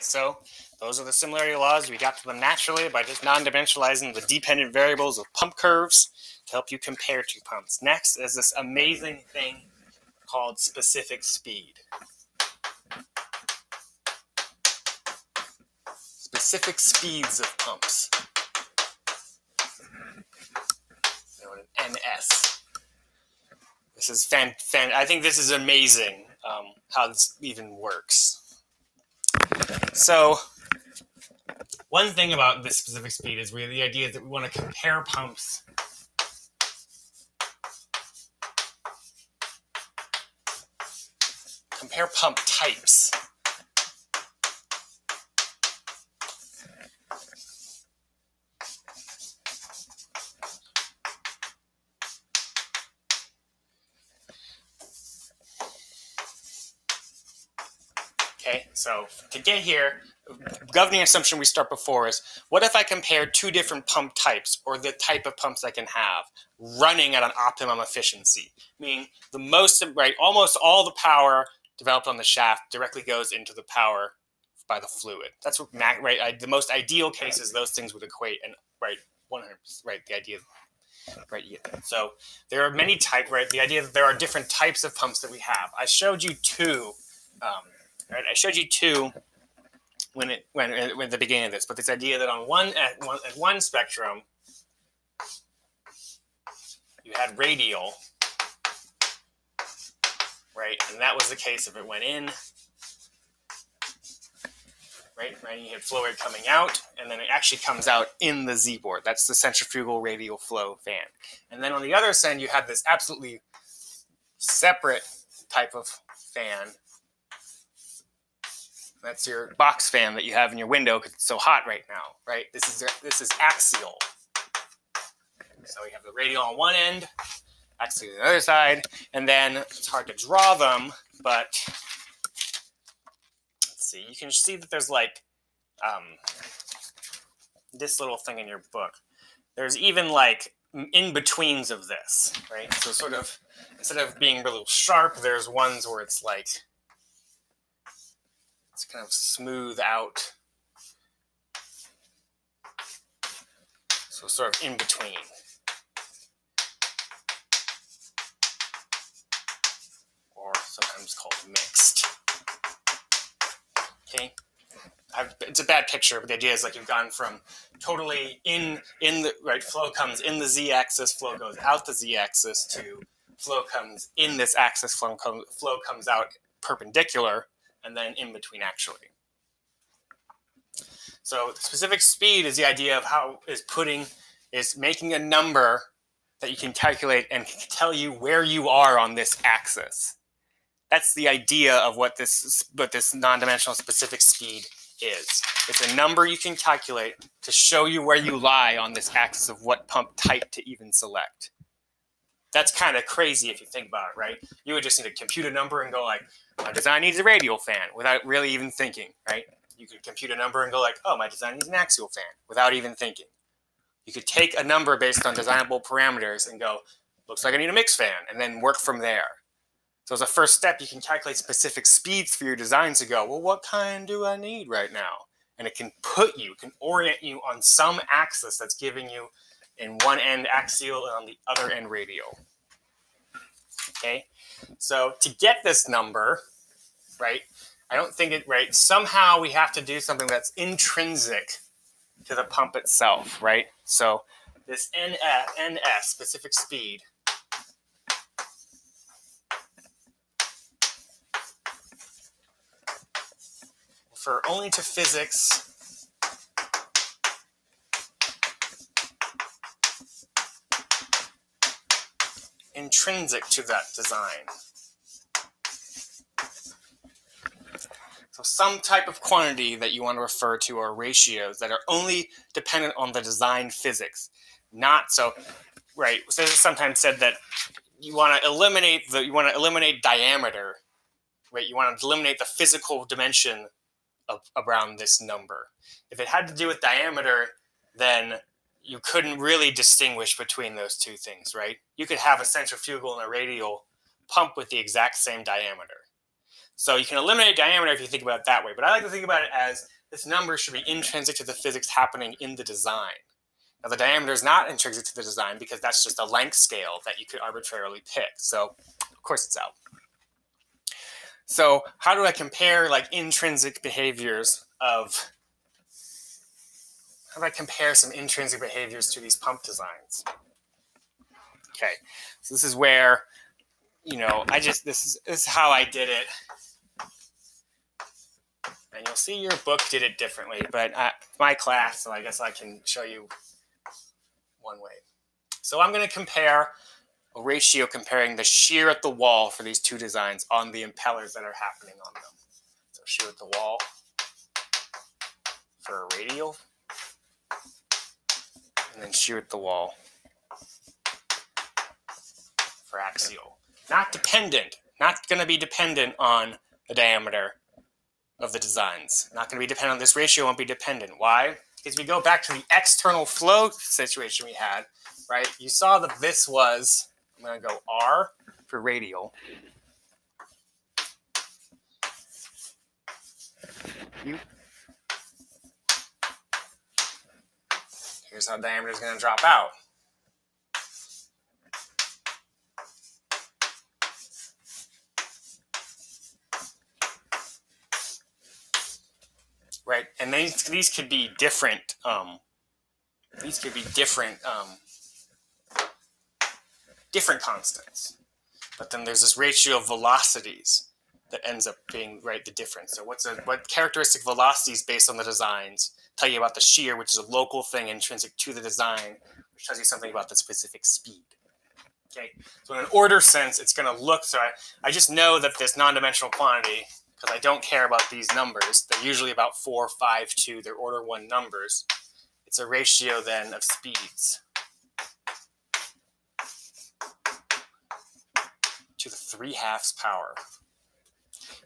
so those are the similarity laws. We got to them naturally by just non-dimensionalizing the dependent variables of pump curves to help you compare two pumps. Next is this amazing thing called specific speed. Specific speeds of pumps, known as NS. This is I think this is amazing how this even works. So one thing about this specific speed is the idea that we want to compare pumps pump types. Okay, so to get here, governing assumption we start before is, what if I compare two different pump types, or the type of pumps I can have, running at an optimum efficiency? Meaning almost all the power developed on the shaft directly goes into the power by the fluid. That's what, the most ideal case is those things would equate, and 100%, the idea. Yeah. So there are many types, the idea that there are different types of pumps that we have. I showed you two. I showed you two when at the beginning of this, but this idea that on one spectrum you had radial, and that was the case if it went in, and you had flow rate coming out, and then it actually comes out in the Z-board. That's the centrifugal radial flow fan. And then on the other side, you had this absolutely separate type of fan. That's your box fan that you have in your window because it's so hot right now, This is axial. So we have the radial on one end, axial on the other side, and then it's hard to draw them, but let's see. You can see that there's this little thing in your book. There's even in-betweens of this, So sort of, instead of being really sharp, there's ones where it's it's kind of smooth out. So sort of in between. Or sometimes called mixed. Okay? It's a bad picture, but the idea is you've gone from totally in the flow comes in the z-axis, flow goes out the z-axis, to flow comes in this axis, flow comes out perpendicular, and then in between actually. So the specific speed is the idea of is making a number that you can calculate and can tell you where you are on this axis. That's the idea of what this non-dimensional specific speed is. It's a number you can calculate to show you where you lie on this axis of what pump type to even select. That's kind of crazy if you think about it, You would just need to compute a number and go my design needs a radial fan without really even thinking, You could compute a number and go oh, my design needs an axial fan without even thinking. You could take a number based on designable parameters and go, looks like I need a mixed fan, and then work from there. So as a first step, you can calculate specific speeds for your designs to go, well, what kind do I need right now? And it can orient you on some axis that's giving you in one end axial and on the other end radial. Okay, so to get this number, I don't think somehow we have to do something that's intrinsic to the pump itself, So this NS, specific speed, refer only to physics intrinsic to that design. So some type of quantity that you want to refer to are ratios that are only dependent on the design physics. Not so, so it's sometimes said that you want to eliminate diameter, You want to eliminate the physical dimension around this number. If it had to do with diameter, then you couldn't really distinguish between those two things, You could have a centrifugal and a radial pump with the exact same diameter. So you can eliminate diameter if you think about it that way. But I like to think about it as this number should be intrinsic to the physics happening in the design. Now, the diameter is not intrinsic to the design because that's just a length scale that you could arbitrarily pick. So, of course, it's out. So how do I compare like intrinsic behaviors of, how do I compare some intrinsic behaviors to these pump designs? Okay, so this is where, you know, this is how I did it. And you'll see your book did it differently, but my class, so I guess I can show you one way. So I'm going to compare a ratio comparing the shear at the wall for these two designs on the impellers that are happening on them. So shear at the wall for a radial, and then shear at the wall for axial. Not dependent, not going to be dependent on the diameter of the designs. Not going to be dependent on this ratio, won't be dependent. Why? Because we go back to the external flow situation we had, right? You saw that this was, I'm going to go R for radial. Here's how diameter is going to drop out. Right, and these could be different. Different constants. But then there's this ratio of velocities that ends up being the difference. So what characteristic velocities based on the designs tell you about the shear, which is a local thing intrinsic to the design, which tells you something about the specific speed. Okay, so in an order sense, it's going to look. So I just know that this non-dimensional quantity, because I don't care about these numbers. They're usually about 4, 5, 2. They're order 1 numbers. It's a ratio then of speeds to the 3/2 power.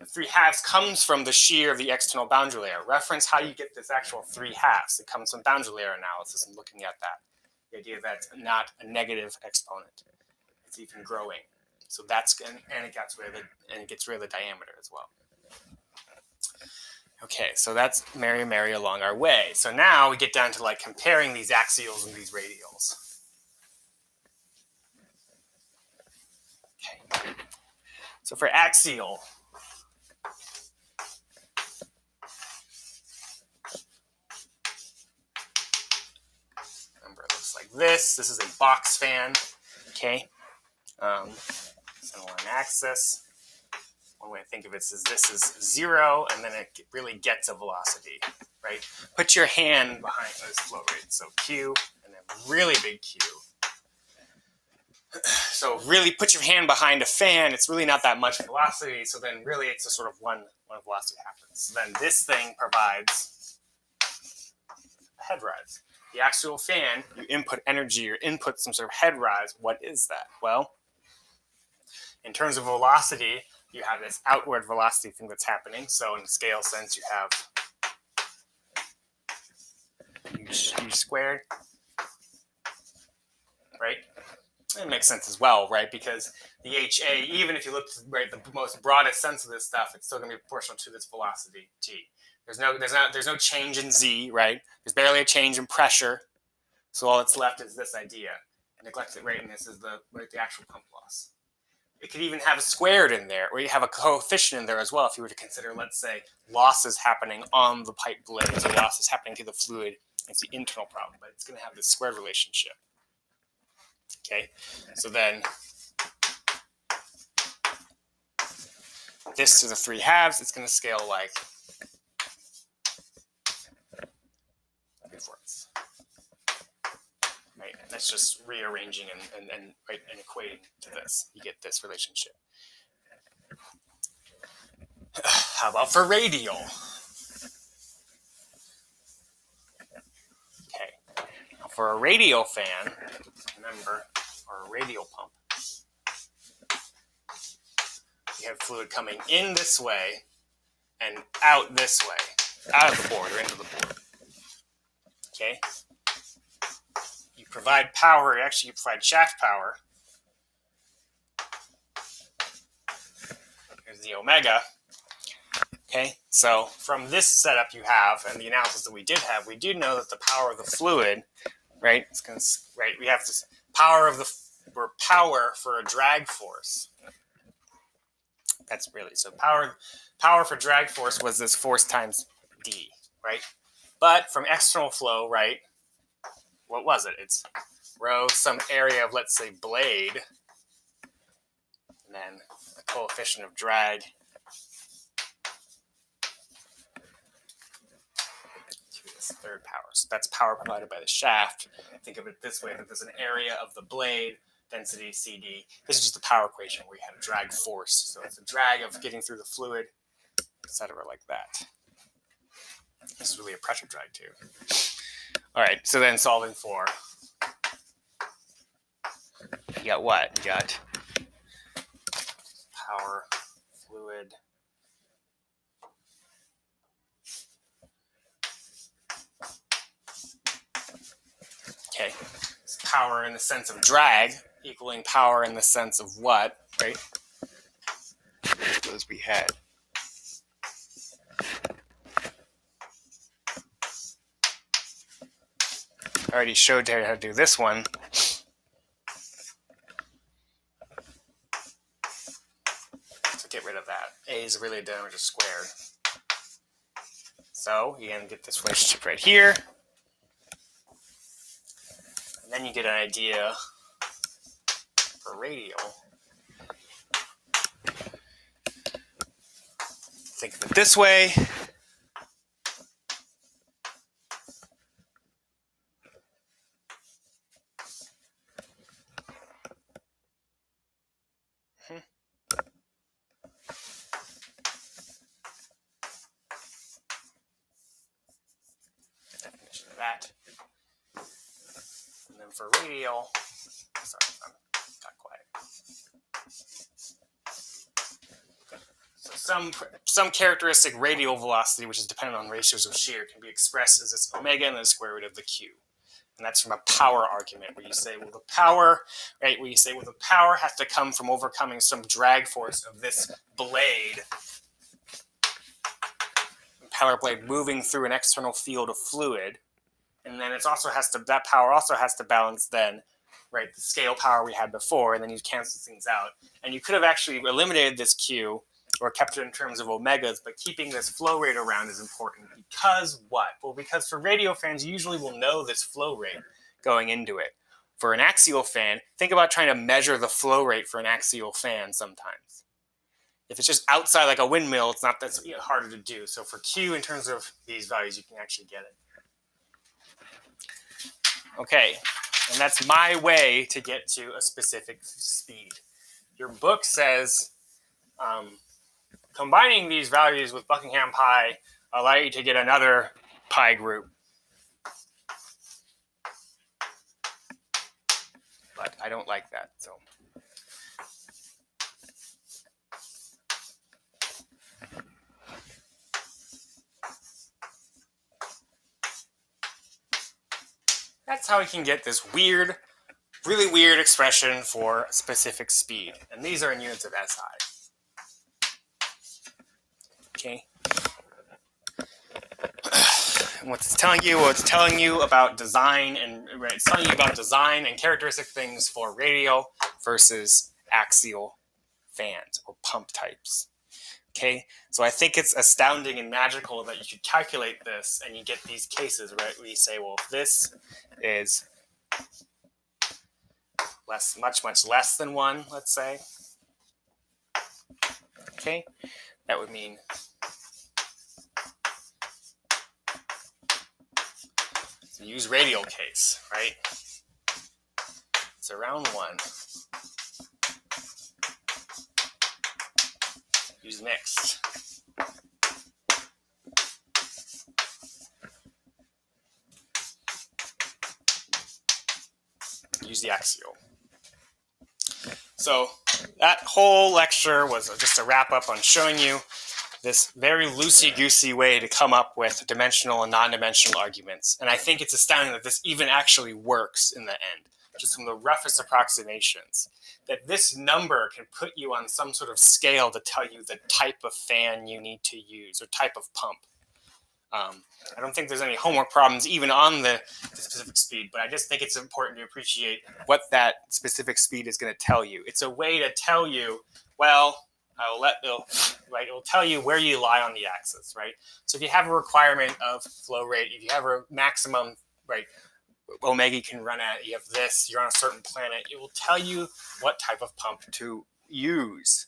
The 3/2 comes from the shear of the external boundary layer. Reference how you get this actual 3/2. It comes from boundary layer analysis and looking at that. The idea that it's not a negative exponent. It's even growing. So that's, and it gets rid of the diameter as well. Okay, so that's merry along our way. So now we get down to like comparing these axials and these radials. Okay, so for axial, remember it looks like this. This is a box fan. Okay, center line axis. One way to think of it is this is 0, and then it really gets a velocity, right? Put your hand behind this flow rate, so Q, and then really big Q. So really put your hand behind a fan, it's really not that much velocity, so then really it's a sort of one velocity happens. So then this thing provides a head rise. The axial fan, you input energy or input some sort of head rise. What is that? Well, in terms of velocity, you have this outward velocity thing that's happening. So in the scale sense, you have u squared, right? It makes sense as well, right? Because the HA, even if you look at the most broadest sense of this stuff, it's still going to be proportional to this velocity g. There's no change in z, right? There's barely a change in pressure. So all that's left is this idea. Neglected rate in this is the actual pump loss. It could even have a squared in there, or you have a coefficient in there as well if you were to consider, let's say, losses happening on the pipe blades or losses happening to the fluid. It's the internal problem, but it's going to have this squared relationship. Okay, so then this to the 3/2, it's going to scale like inwards. Right, that's just rearranging and equating to this. You get this relationship. How about for radial? Okay, now for a radial fan, remember, or a radial pump, you have fluid coming in this way and out this way, out of the board or into the board. Okay? You provide power, actually you provide shaft power. Here's the omega. Okay, so from this setup you have and the analysis that we did have, we do know that the power of the fluid, right? We have this power of or power for a drag force. That's really so power for drag force was this force times d, right? But from external flow, right? What was it? It's rho some area of, let's say, blade, and then the coefficient of drag to this third power. So that's power provided by the shaft. Think of it this way, that there's an area of the blade, density CD. This is just the power equation where you have drag force. So it's a drag of getting through the fluid, etc., like that. This is really a pressure drag too. All right, so then solving for, you got what? You got power, fluid, okay, it's power in the sense of drag equaling power in the sense of what, right? Those we had. I already showed you how to do this one. So get rid of that. A is really a diameter squared. So you can get this relationship right here. And then you get an idea for radial. Think of it this way. Definition of that. And then for radial, sorry, I'm got quiet. So some characteristic radial velocity, which is dependent on ratios of shear, can be expressed as this omega and the square root of the q. And that's from a power argument where you say, well, the power, right, where you say, well, the power has to come from overcoming some drag force of this blade, impeller blade moving through an external field of fluid. And then it also has to, that power also has to balance then, right, the scale power we had before, and then you cancel things out. And you could have actually eliminated this q or kept it in terms of omegas, but keeping this flow rate around is important because what? Well, because for radial fans, you usually will know this flow rate going into it. For an axial fan, think about trying to measure the flow rate for an axial fan sometimes. If it's just outside like a windmill, it's not that's harder to do. So for Q, in terms of these values, you can actually get it. Okay, and that's my way to get to a specific speed. Your book says combining these values with Buckingham pi allow you to get another pi group. But I don't like that, so. That's how we can get this weird, really weird expression for specific speed. And these are in units of SI. Okay. And what it's telling you, well, it's telling you about design and right, it's telling you about design and characteristic things for radial versus axial fans or pump types. Okay, so I think it's astounding and magical that you could calculate this and you get these cases, right, where you say, well, if this is much less than 1, let's say, okay, that would mean so use radial case, right? It's around 1. Use mixed. Use the axial. So that whole lecture was just a wrap up on showing you this very loosey-goosey way to come up with dimensional and non-dimensional arguments. And I think it's astounding that this even actually works in the end. just from the roughest approximations, that this number can put you on some sort of scale to tell you the type of fan you need to use or type of pump. I don't think there's any homework problems even on the specific speed, but I just think it's important to appreciate what that specific speed is going to tell you. It's a way to tell you, well, it'll tell you where you lie on the axis, right? So if you have a requirement of flow rate, if you have a maximum, right, omega you can run at, you have this, you're on a certain planet, it will tell you what type of pump to use,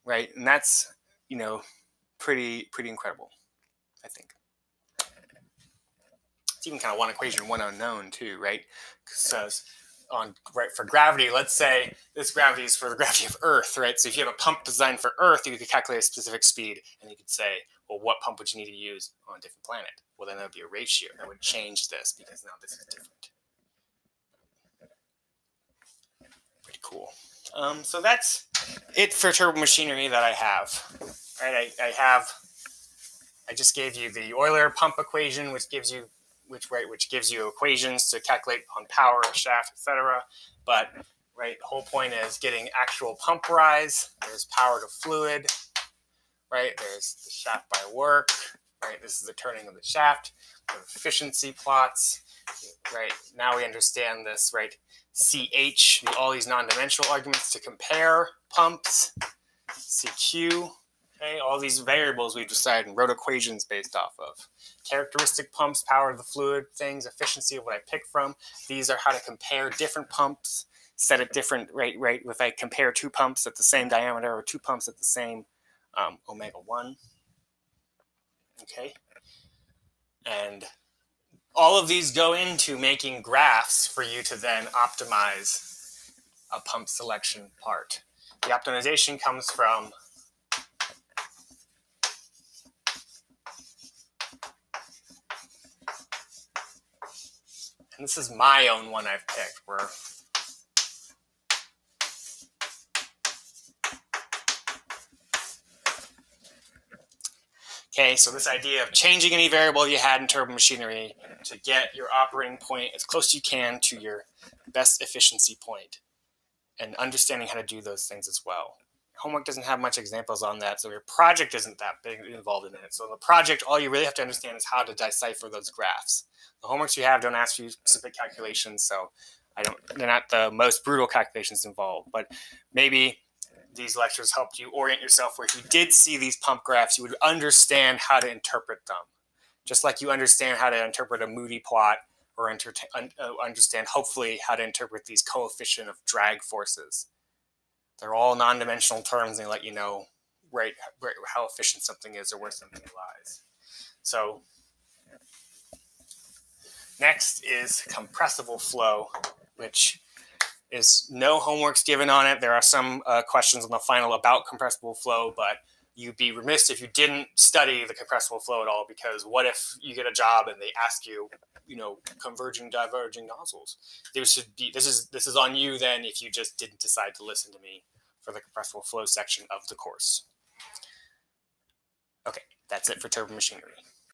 right? And that's, you know, pretty incredible, I think. It's even kind of one equation, one unknown too, right? Because for gravity, let's say this gravity is for the gravity of Earth, right? So if you have a pump designed for Earth, you could calculate a specific speed, and you could say, well, what pump would you need to use on a different planet? Well, then that would be a ratio. That would change this because now this is different. Pretty cool. So that's it for turbo machinery that I have. Right? I just gave you the Euler pump equation, which gives you equations to calculate on power, shaft, etc. But right, the whole point is getting actual pump rise. There's power to fluid, right? There's the shaft by work, right? This is the turning of the shaft. Efficiency plots, right? Now we understand this, right? CH, all these non-dimensional arguments to compare pumps. CQ, okay? All these variables we've decided and wrote equations based off of. Characteristic pumps, power of the fluid, things, efficiency of what I pick from. These are how to compare different pumps, set at different rate. If I compare two pumps at the same diameter or two pumps at the same omega 1. Okay. And all of these go into making graphs for you to then optimize a pump selection part. The optimization comes from and this is my own one I've picked, where okay, so this idea of changing any variable you had in turbo machinery to get your operating point as close as you can to your best efficiency point, and understanding how to do those things as well. Homework doesn't have much examples on that, so your project isn't that big involved in it. So in the project, all you really have to understand is how to decipher those graphs. The homeworks you have don't ask you specific calculations, so they're not the most brutal calculations involved, but maybe these lectures helped you orient yourself where if you did see these pump graphs, you would understand how to interpret them. Just like you understand how to interpret a Moody plot or understand, hopefully, how to interpret these coefficient of drag forces. They're all non-dimensional terms, and they let you know how efficient something is or where something lies. So next is compressible flow, which is no homework's given on it. There are some questions on the final about compressible flow, but you'd be remiss if you didn't study the compressible flow at all, because what if you get a job and they ask you, converging, diverging nozzles? This is on you then if you just didn't decide to listen to me for the compressible flow section of the course. Okay, that's it for turbo machinery.